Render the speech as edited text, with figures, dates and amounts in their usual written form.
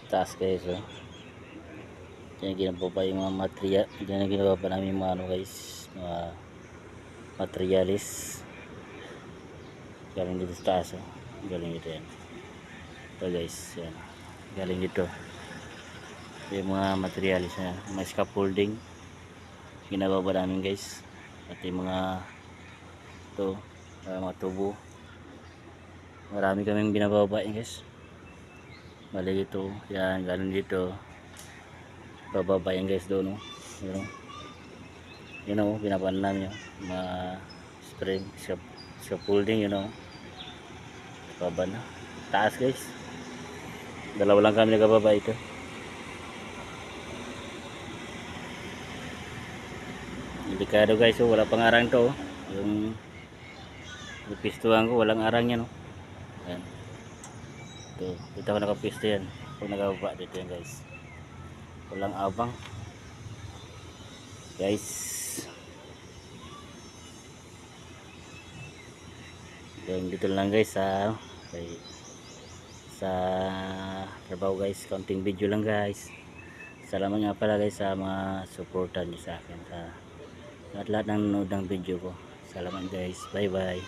taas guys, oh. Yan ginagawa pa yung mga material, yan ang ginagawa pa namin yung mga ano guys, mga materialis galing dito sa taas, oh. Galing dito yan, ito guys, yan galing dito yung mga materialis na mga scaffolding ginagawa pa namin guys, pati mga ito, mga tubo, marami kaming binababa yan guys. Bali ito, yan galing dito bababa yan guys doon, oh. Yun o, pinapaan namin yung mga spring scaffolding, yun o, baba na taas guys, dalawa lang kami nagababa ito. Delikado guys, oh. Wala pang arang to, oh. Yung pistuhan ko walang arang yan, oh. Ayan. Ito, dito ko nakapisto yan pag nagababa dito yan guys, walang abang guys. Dito lang guys sa trabaho guys, counting video lang guys. Salamat nga pala guys sa mga supportan niyo sa akin, sa lahat ng nanonood ng video ko. Salamat guys, bye bye.